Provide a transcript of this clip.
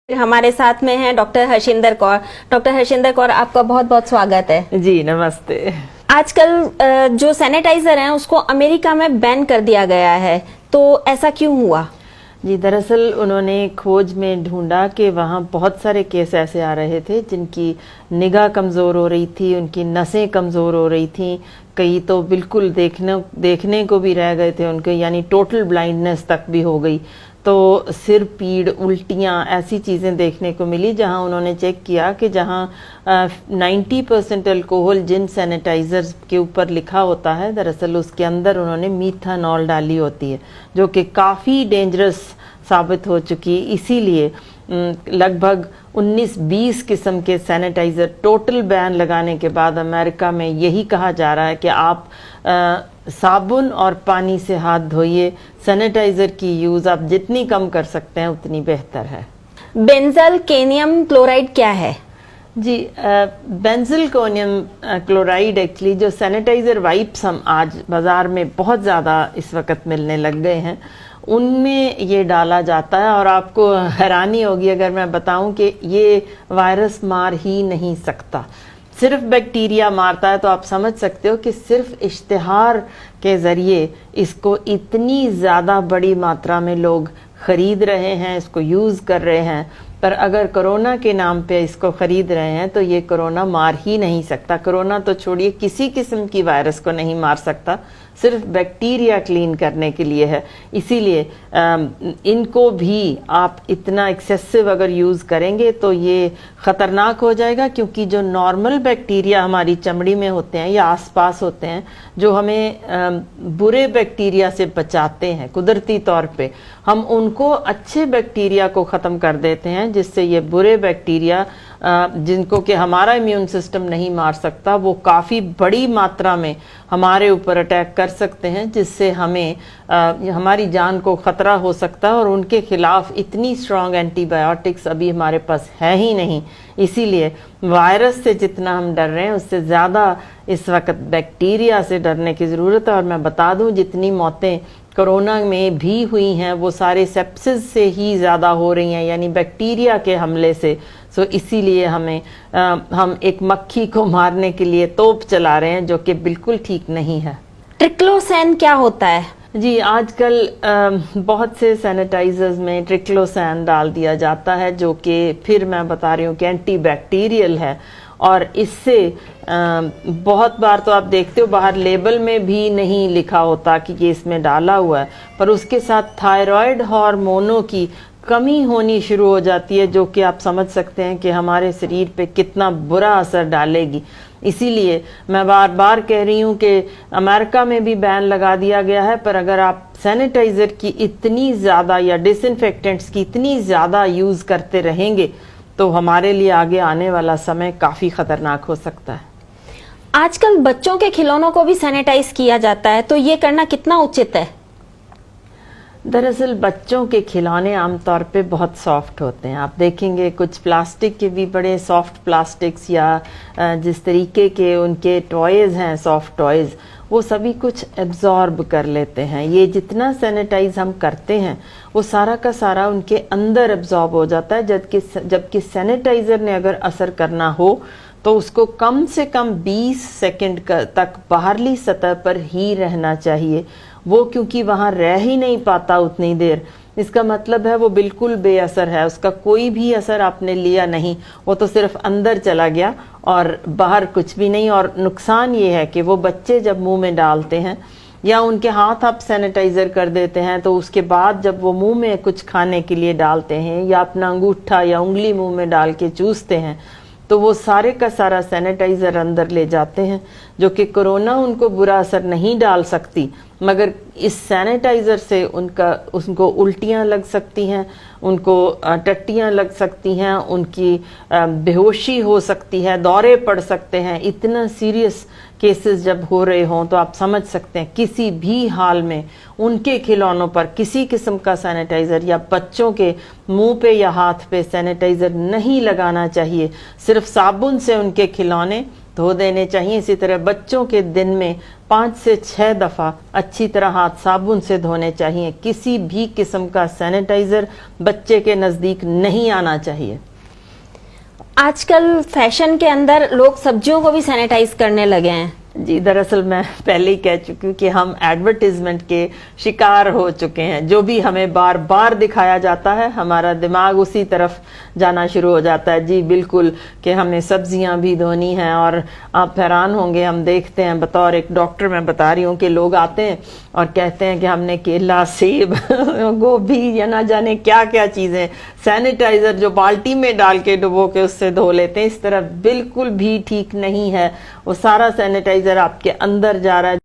हमारे साथ में हैं डॉक्टर हर्षिंदर कौर। डॉक्टर हर्षिंदर कौर, आपका बहुत बहुत स्वागत है। जी नमस्ते। आजकल जो सैनिटाइजर हैं उसको अमेरिका में बैन कर दिया गया है, तो ऐसा क्यों हुआ? जी दरअसल उन्होंने खोज में ढूंढा कि वहाँ बहुत सारे केस ऐसे आ रहे थे जिनकी निगाह कमज़ोर हो रही थी, उनकी नसें कमज़ोर हो रही थी, कई तो बिल्कुल देखने को भी रह गए थे उनके, यानी टोटल ब्लाइंडनेस तक भी हो गई। तो सिर पीड़, उल्टियाँ, ऐसी चीज़ें देखने को मिली जहां उन्होंने चेक किया कि जहां 90% अल्कोहल जिन सैनिटाइजर्स के ऊपर लिखा होता है, दरअसल उसके अंदर उन्होंने मीथानॉल डाली होती है जो कि काफ़ी डेंजरस साबित हो चुकी है। इसीलिए लगभग 19-20 किस्म के सैनिटाइज़र टोटल बैन लगाने के बाद अमेरिका में यही कहा जा रहा है कि आप साबुन और पानी से हाथ धोइए, सैनिटाइज़र की यूज़ आप जितनी कम कर सकते हैं उतनी बेहतर है। बेंजल केनियम क्लोराइड क्या है? जी बेंजिल कोनियम क्लोराइड एक्चुअली जो सैनिटाइज़र वाइप्स हम आज बाज़ार में बहुत ज़्यादा इस वक्त मिलने लग गए हैं उनमें ये डाला जाता है, और आपको हैरानी होगी अगर मैं बताऊं कि ये वायरस मार ही नहीं सकता, सिर्फ बैक्टीरिया मारता है। तो आप समझ सकते हो कि सिर्फ इश्तिहार के ज़रिए इसको इतनी ज़्यादा बड़ी मात्रा में लोग ख़रीद रहे हैं, इसको यूज़ कर रहे हैं, पर अगर कोरोना के नाम पे इसको ख़रीद रहे हैं तो ये कोरोना मार ही नहीं सकता। कोरोना तो छोड़िए, किसी किस्म की वायरस को नहीं मार सकता, सिर्फ बैक्टीरिया क्लीन करने के लिए है। इसीलिए इनको भी आप इतना एक्सेसिव अगर यूज़ करेंगे तो ये ख़तरनाक हो जाएगा, क्योंकि जो नॉर्मल बैक्टीरिया हमारी चमड़ी में होते हैं या आसपास होते हैं, जो हमें बुरे बैक्टीरिया से बचाते हैं कुदरती तौर पे, हम उनको अच्छे बैक्टीरिया को ख़त्म कर देते हैं, जिससे ये बुरे बैक्टीरिया जिनको कि हमारा इम्यून सिस्टम नहीं मार सकता, वो काफ़ी बड़ी मात्रा में हमारे ऊपर अटैक कर सकते हैं, जिससे हमें हमारी जान को ख़तरा हो सकता है। और उनके खिलाफ इतनी स्ट्रॉन्ग एंटीबायोटिक्स अभी हमारे पास है ही नहीं। इसीलिए वायरस से जितना हम डर रहे हैं उससे ज़्यादा इस वक्त बैक्टीरिया से डरने की ज़रूरत है। और मैं बता दूं, जितनी मौतें कोरोना में भी हुई हैं वो सारे सेप्सिस से ही ज़्यादा हो रही हैं, यानी बैक्टीरिया के हमले से। सो इसीलिए हम एक मक्खी को मारने के लिए तोप चला रहे हैं, जो कि बिल्कुल ठीक नहीं है। ट्रिक्लोसैन क्या होता है? जी आजकल बहुत से सैनिटाइजर्स में ट्रिक्लोसैन डाल दिया जाता है, जो कि फिर मैं बता रही हूँ कि एंटीबैक्टीरियल है। और इससे बहुत बार तो आप देखते हो बाहर लेबल में भी नहीं लिखा होता कि ये इसमें डाला हुआ है, पर उसके साथ थायराइड हार्मोनों की कमी होनी शुरू हो जाती है, जो कि आप समझ सकते हैं कि हमारे शरीर पे कितना बुरा असर डालेगी। इसीलिए मैं बार बार कह रही हूँ कि अमेरिका में भी बैन लगा दिया गया है, पर अगर आप सैनिटाइज़र की इतनी ज़्यादा या डिसइंफेक्टेंट्स की इतनी ज़्यादा यूज़ करते रहेंगे तो हमारे लिए आगे आने वाला समय काफ़ी ख़तरनाक हो सकता है। आजकल बच्चों के खिलौनों को भी सैनिटाइज किया जाता है, तो ये करना कितना उचित है? दरअसल बच्चों के खिलौने आमतौर पे बहुत सॉफ्ट होते हैं। आप देखेंगे कुछ प्लास्टिक के भी बड़े सॉफ्ट प्लास्टिक्स या जिस तरीके के उनके टॉयज़ हैं, सॉफ्ट टॉयज़, वो सभी कुछ एब्जॉर्ब कर लेते हैं। ये जितना सैनिटाइज हम करते हैं वो सारा का सारा उनके अंदर एब्जॉर्ब हो जाता है, जबकि सैनिटाइज़र ने अगर असर करना हो तो उसको कम से कम 20 सेकंड तक बाहरली सतह पर ही रहना चाहिए। वो क्योंकि वहाँ रह ही नहीं पाता उतनी देर, इसका मतलब है वो बिल्कुल बेअसर है, उसका कोई भी असर आपने लिया नहीं, वो तो सिर्फ अंदर चला गया और बाहर कुछ भी नहीं। और नुकसान ये है कि वो बच्चे जब मुंह में डालते हैं या उनके हाथ आप सैनिटाइज़र कर देते हैं, तो उसके बाद जब वो मुंह में कुछ खाने के लिए डालते हैं या अपना अंगूठा या उंगली मुंह में डाल के चूसते हैं, तो वो सारे का सारा सैनिटाइज़र अंदर ले जाते हैं, जो कि कोरोना उनको बुरा असर नहीं डाल सकती, मगर इस सैनिटाइज़र से उनको उल्टियाँ लग सकती हैं, उनको टट्टियाँ लग सकती हैं, उनकी बेहोशी हो सकती है, दौरे पड़ सकते हैं। इतना सीरियस केसेस जब हो रहे हों तो आप समझ सकते हैं किसी भी हाल में उनके खिलौनों पर किसी किस्म का सैनिटाइज़र या बच्चों के मुंह पे या हाथ पे सैनिटाइज़र नहीं लगाना चाहिए। सिर्फ साबुन से उनके खिलौने धो देने चाहिए। इसी तरह बच्चों के दिन में 5 से 6 दफ़ा अच्छी तरह हाथ साबुन से धोने चाहिए। किसी भी किस्म का सैनिटाइज़र बच्चे के नज़दीक नहीं आना चाहिए। आजकल फैशन के अंदर लोग सब्जियों को भी सैनिटाइज करने लगे हैं। जी, दरअसल मैं पहले ही कह चुकी हूँ कि हम एडवर्टीजमेंट के शिकार हो चुके हैं। जो भी हमें बार बार दिखाया जाता है हमारा दिमाग उसी तरफ जाना शुरू हो जाता है। जी बिल्कुल, कि हमें सब्जियां भी धोनी हैं। और आप हैरान होंगे, हम देखते हैं, बतौर एक डॉक्टर मैं बता रही हूँ कि लोग आते हैं और कहते हैं कि हमने केला, सेब, गोभी या ना जाने क्या क्या चीज़ें सैनिटाइज़र जो बाल्टी में डाल के डुबो के उससे धो लेते हैं। इस तरह बिल्कुल भी ठीक नहीं है। वो सारा सैनिटाइज़र आपके अंदर जा रहा है।